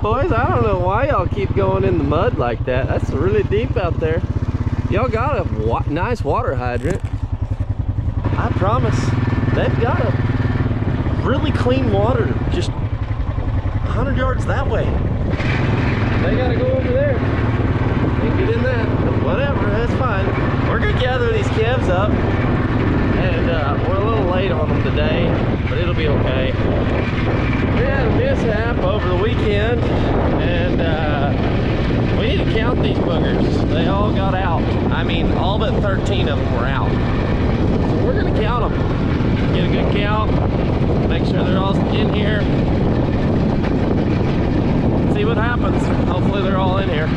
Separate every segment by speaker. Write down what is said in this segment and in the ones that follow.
Speaker 1: boys. I don't know why y'all keep going in the mud like that. That's really deep out there. Y'all got a nice water hydrant. I promise. They've got a really clean water just 100 yards that way. They gotta go over there and get in that. But whatever, that's fine. We're gonna gather these calves up, and we're a little late on them today, but it'll be okay. We had a mishap over the weekend, and we need to count these boogers. They all got out. I mean, all but 13 of them were out. So we're gonna count them. Get a good count, make sure they're all in here. See what happens. Hopefully they're all in here.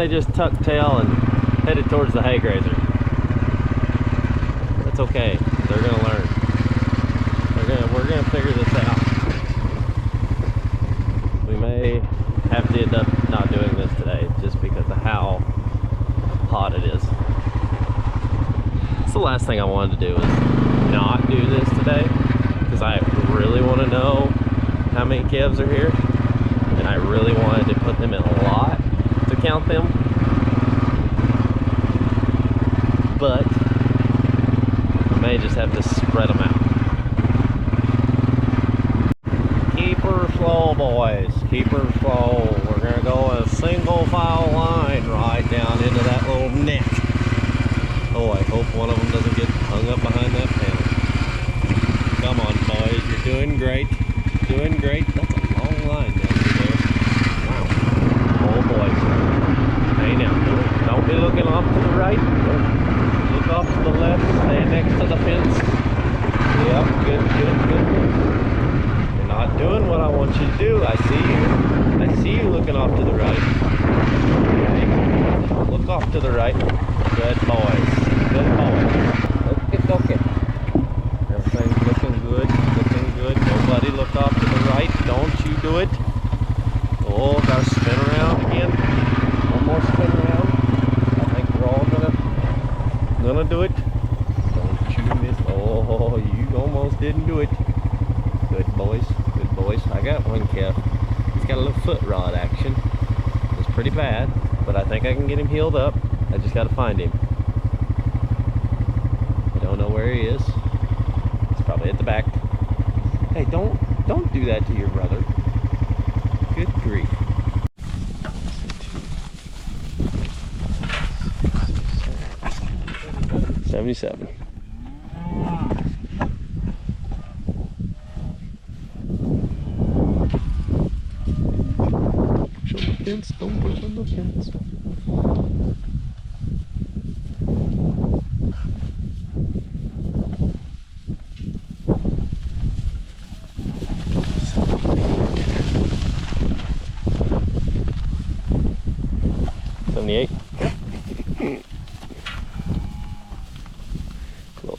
Speaker 1: Just tucked tail and headed towards the hay grazer. That's okay. They're gonna learn. We're gonna figure this out. We may have to end up not doing this today just because of how hot it is. It's the last thing I wanted to do is not do this today because I really want to know how many calves are here, and I really wanted to put them in a lot to count them. But I may just have to spread them out. Keep her slow, boys. Keep her slow. We're gonna go a single file line right down into that little neck. Oh, I hope one of them doesn't get hung up behind that panel. Come on, boys. You're doing great. Doing great. That's a long line down there. Wow. Oh, boys. Hey, now, don't be looking off to the right. Look off to the left, stay next to the fence. Yep, good. You're not doing what I want you to do. I see you. I see you looking off to the right. Okay. Look off to the right. Good boys. Good boys. Okay. Everything's looking good. Nobody look off to the right. Don't you do it. Oh, gotta spin around again. One more spin around. I think we're all gonna do it. Don't you miss. Oh, you almost didn't do it. Good boys. I got one calf. He's got a little foot rot action. It's pretty bad, but I think I can get him healed up. I just gotta find him. I don't know where he is. He's probably at the back. Hey, don't do that to your brother. Good grief. 77. Push on the fence, don't push on the fence.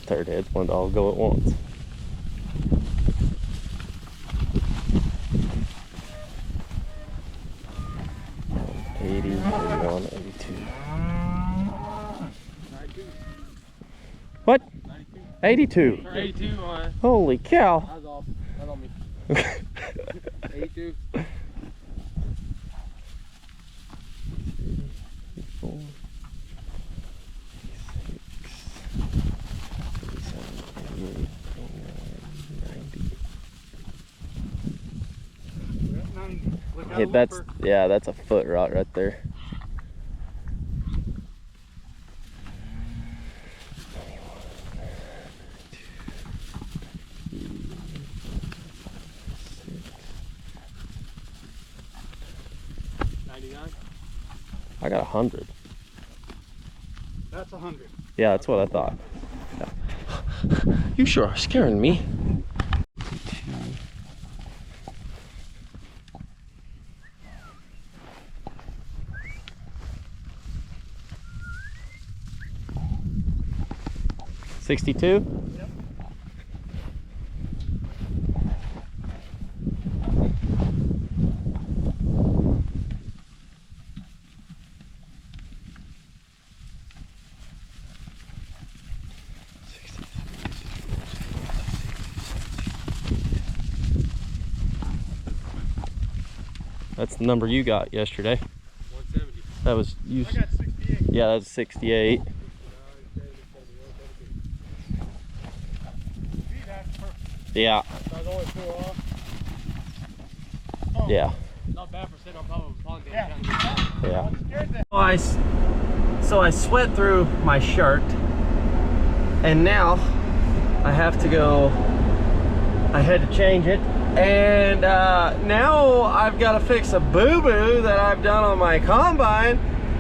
Speaker 1: Third heads wanted to all go at once. $81, $82. What? 82.
Speaker 2: 82 on.
Speaker 1: Holy cow.
Speaker 2: That was off. That on me. 82.
Speaker 1: 4, 6, that's a foot rot right there.
Speaker 2: 79?
Speaker 1: I got 100.
Speaker 2: That's 100.
Speaker 1: Yeah, that's what I thought. Yeah. You sure are scaring me. $62?
Speaker 2: Yep.
Speaker 1: That's the number you got yesterday.
Speaker 2: 170.
Speaker 1: That was you.
Speaker 2: I got 68.
Speaker 1: Yeah, that's 68. Yeah.
Speaker 2: So I was only 4 off. Oh,
Speaker 1: Yeah.
Speaker 2: Not bad for sitting on top of a pond.
Speaker 1: Yeah. So I sweat through my shirt, and now I have to go. I had to change it, and now I've got to fix a boo-boo that I've done on my combine.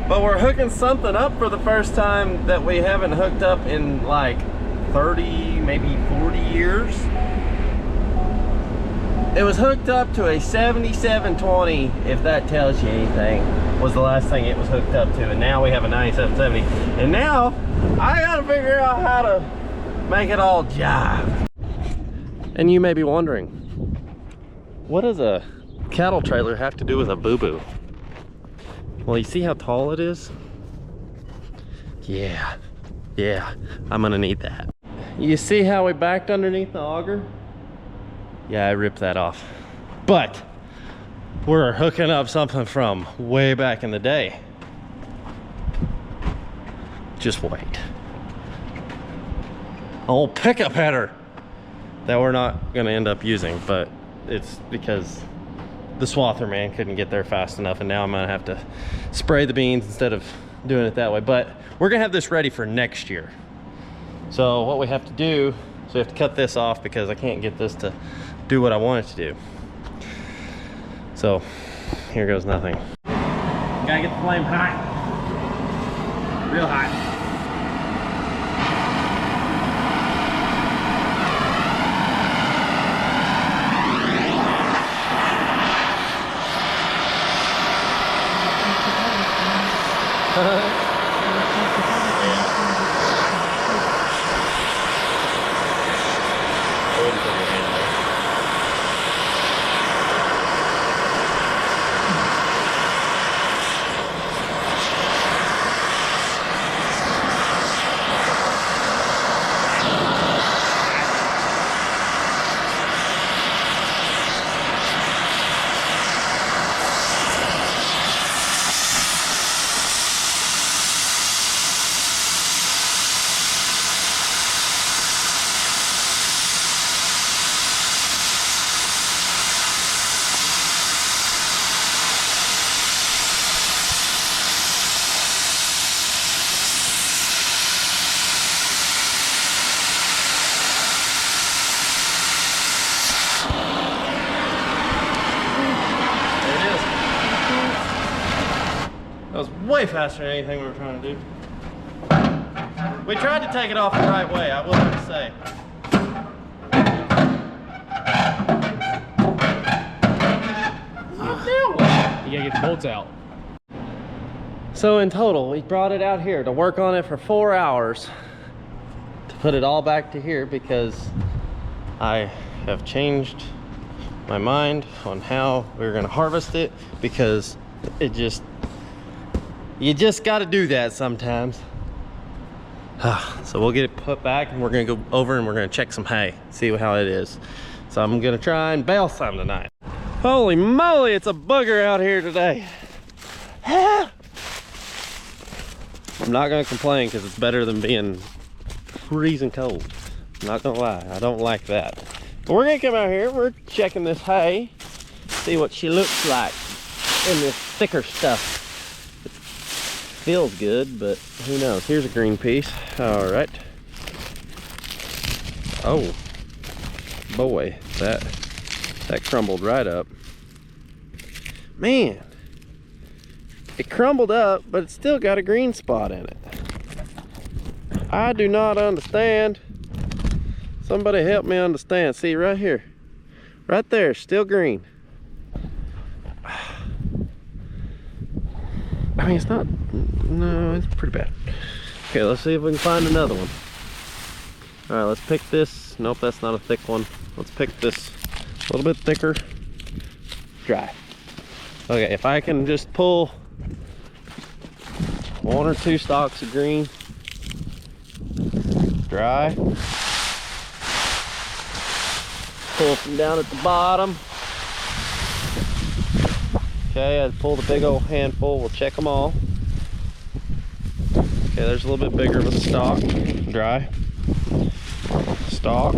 Speaker 1: But we're hooking something up for the first time that we haven't hooked up in like 30, maybe 40 years. It was hooked up to a 7720, if that tells you anything, was the last thing it was hooked up to. And now we have a 9770. And now I gotta figure out how to make it all jive. And you may be wondering, what does a cattle trailer have to do with a boo-boo? Well, you see how tall it is? Yeah, I'm gonna need that. You see how we backed underneath the auger? Yeah, I ripped that off. But we're hooking up something from way back in the day. Just wait. Old pickup header that we're not gonna end up using, but it's because the swather man couldn't get there fast enough, and now I'm gonna have to spray the beans instead of doing it that way. But we're gonna have this ready for next year. So what we have to do is we have to cut this off because I can't get this to do what I want it to do. So here goes nothing. Gotta get the flame high, real high. That was way faster than anything we were trying to do. We tried to take it off the right way, I will have to say.
Speaker 2: You gotta get the bolts out.
Speaker 1: So in total, we brought it out here to work on it for 4 hours to put it all back to here because I have changed my mind on how we're gonna harvest it, because you just got to do that sometimes. So we'll get it put back, and we're gonna go over and we're gonna check some hay, see how it is. So I'm gonna try and bale some tonight. Holy moly, it's a booger out here today. I'm not gonna complain because it's better than being freezing cold. I'm not gonna lie, I don't like that. But we're gonna come out here, we're checking this hay, see what she looks like in this thicker stuff. Feels good, but who knows. Here's a green piece. All right. Oh boy, that crumbled right up. Man, It crumbled up, but it's still got a green spot in it. I do not understand. Somebody help me understand. See, right here. Right there, still green. I mean, it's not, no, it's pretty bad. Okay, let's see if we can find another one. All right, let's pick this. Nope, that's not a thick one. Let's pick this a little bit thicker. Dry. Okay, if I can just pull 1 or 2 stalks of green. Dry. Pull from down at the bottom. Okay, I pull the big old handful. We'll check them all. Okay, there's a little bit bigger of a stalk. Dry. Stalk.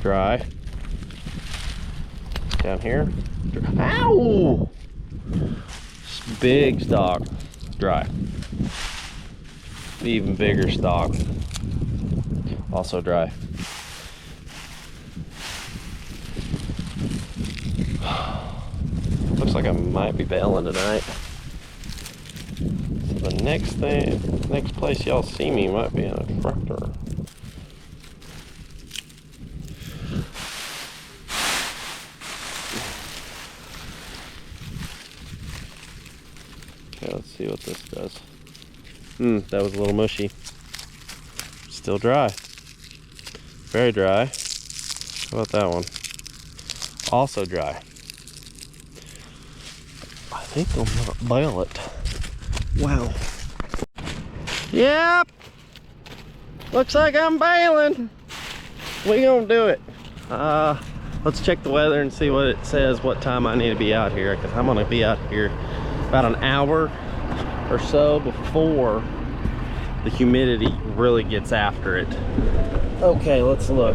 Speaker 1: Dry. Down here. Dry. Ow! Big stalk. Dry. Even bigger stalk. Also dry. Looks like I might be bailing tonight. So the next place y'all see me might be in a tractor. Okay, let's see what this does. That was a little mushy. Still dry. Very dry. How about that one? Also dry. I think I'm gonna bail it. Wow. Yep. Looks like I'm bailing. We gonna do it. Let's check the weather and see what it says, what time I need to be out here, because I'm gonna be out here about an hour or so before the humidity really gets after it. Okay, let's look.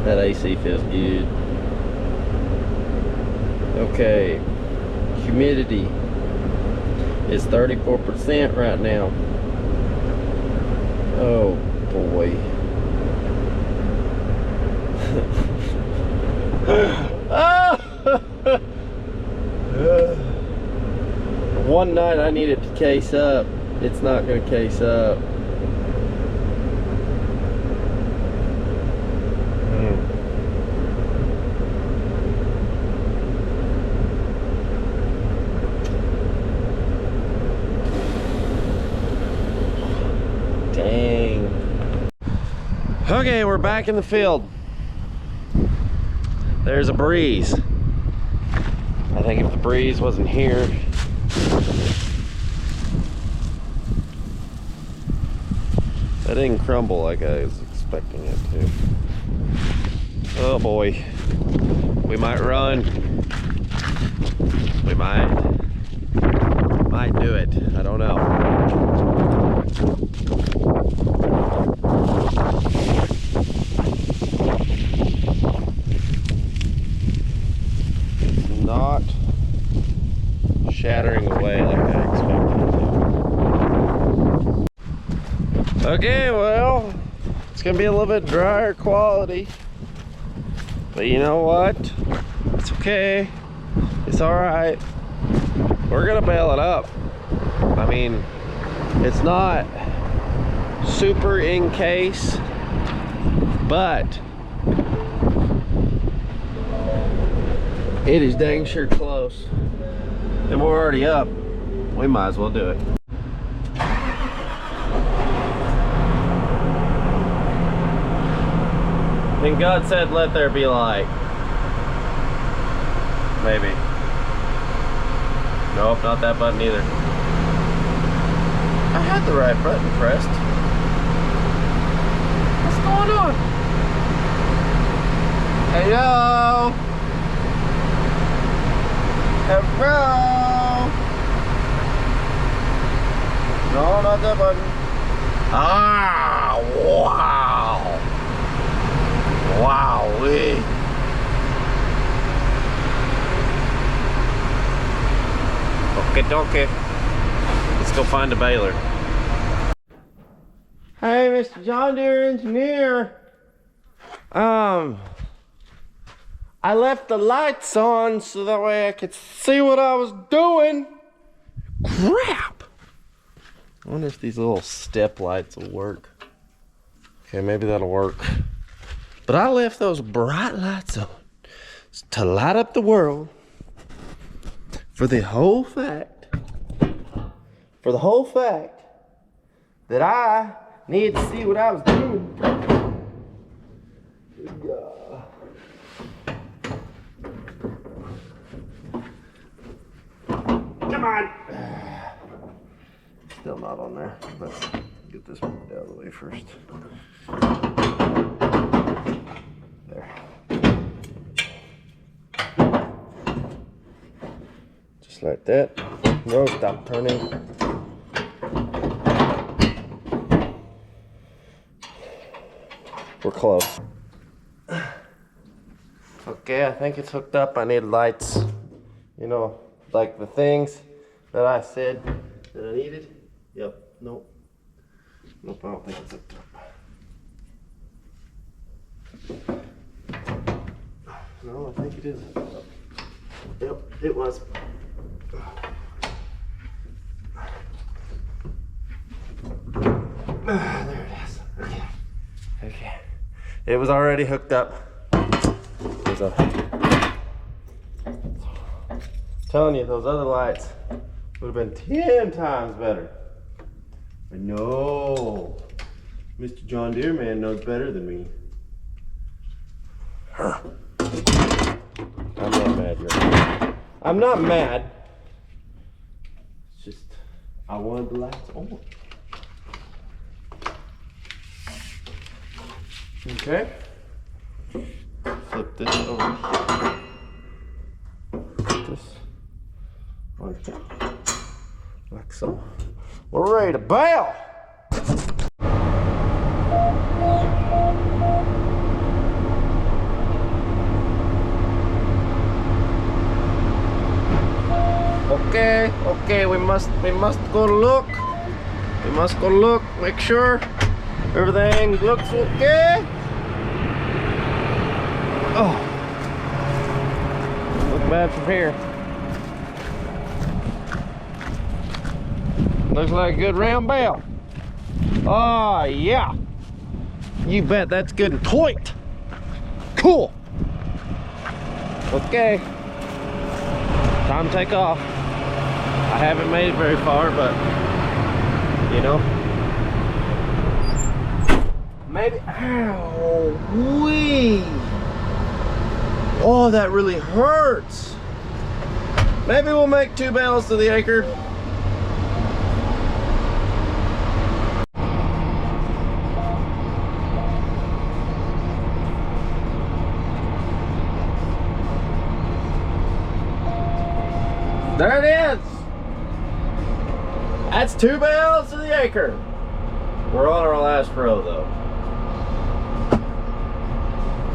Speaker 1: That AC feels good. Okay, humidity is 34% right now. Oh boy. One night I needed to case up. It's not going to case up. Dang. Okay, we're back in the field. There's a breeze. I think if the breeze wasn't here, that didn't crumble like I was expecting it to. Oh boy. We might run. We might do it. I don't know. It's not shattering away like I expected it to. Okay, well, it's gonna be a little bit drier quality, but you know what? It's okay. It's all right. We're gonna bail it up. I mean, it's not super in case, but it is dang sure close. And we're already up. We might as well do it. And God said, let there be light. Maybe. Nope, not that button either. I had the right button pressed. What's going on? Hello? Hello? No, not that button. Ah, wow. Wowee. Okay, dokie. Let's go find a baler. Hey, Mr. John Deere engineer. I left the lights on so that way I could see what I was doing. Crap! I wonder if these little step lights will work. Okay, maybe that'll work. But I left those bright lights on to light up the world for the whole fact that I needed to see what I was doing. Good God. Come on. Still not on there. Let's get this one out of the way first. There. Just like that. No, stop turning. We're close. Okay, I think it's hooked up. I need lights. You know, like the things that I said that I needed. Yep, nope. Nope, I don't think it's hooked up. No, I think it is hooked up. Yep, it was. There it is. Okay. Okay. It was already hooked up. Telling you, those other lights would have been 10 times better. But no, Mr. John Deere man knows better than me. I'm not mad, yet. I'm not mad. It's just, I wanted the lights on. Okay. Flip this over here. Put this like that. Like so. We're ready to bail. Okay, we must go look. We must go look, make sure everything looks okay. Oh, look bad from here. Looks like a good round bell. Oh yeah, you bet that's good and tight. Cool. Okay, time to take off. I haven't made it very far, but you know, maybe. Ow, wee. Oh, that really hurts. Maybe we'll make 2 bales to the acre. There it is. That's 2 bales to the acre. We're on our last row though.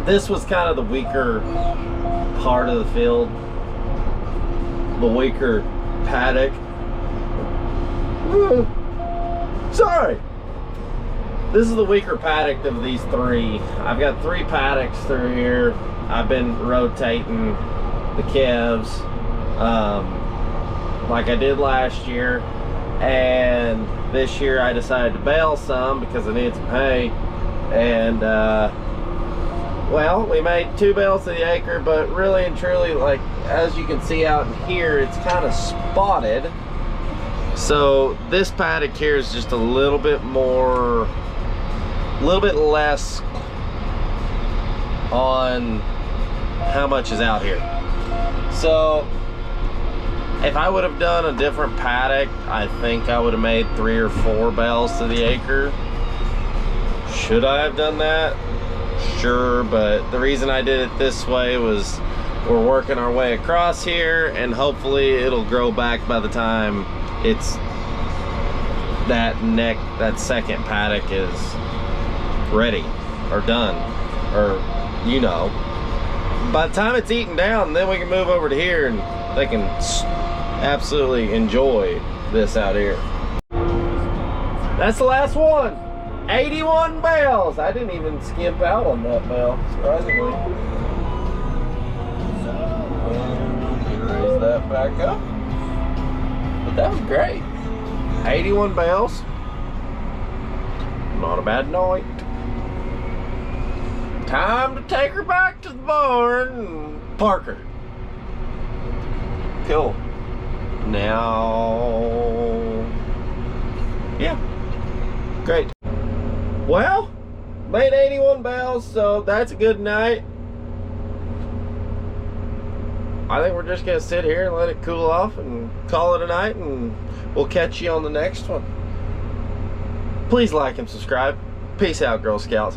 Speaker 1: This was kind of the weaker part of the field. The weaker paddock. Sorry. This is the weaker paddock of these 3. I've got 3 paddocks through here. I've been rotating the calves like I did last year, and this year I decided to bale some because I needed some hay. And well, we made 2 bales to the acre, but really and truly, like as you can see out in here, it's kind of spotted. So this paddock here is just a little bit more, a little bit less on how much is out here. So if I would have done a different paddock, I think I would have made 3 or 4 bales to the acre. Should I have done that? Sure, but the reason I did it this way was we're working our way across here, and hopefully it'll grow back by the time it's that second paddock is ready or done, or you know, by the time it's eaten down, then we can move over to here and they can absolutely enjoy this out here. That's the last one. 81 bales. I didn't even skimp out on that bale, surprisingly. Raise that back up. But that was great. 81 bales. Not a bad night. Time to take her back to the barn and park her. Cool. Now, yeah, great. Well, made 81 bales, so that's a good night. I think we're just gonna sit here and let it cool off and call it a night, and we'll catch you on the next one. Please like and subscribe. Peace out, Girl Scouts.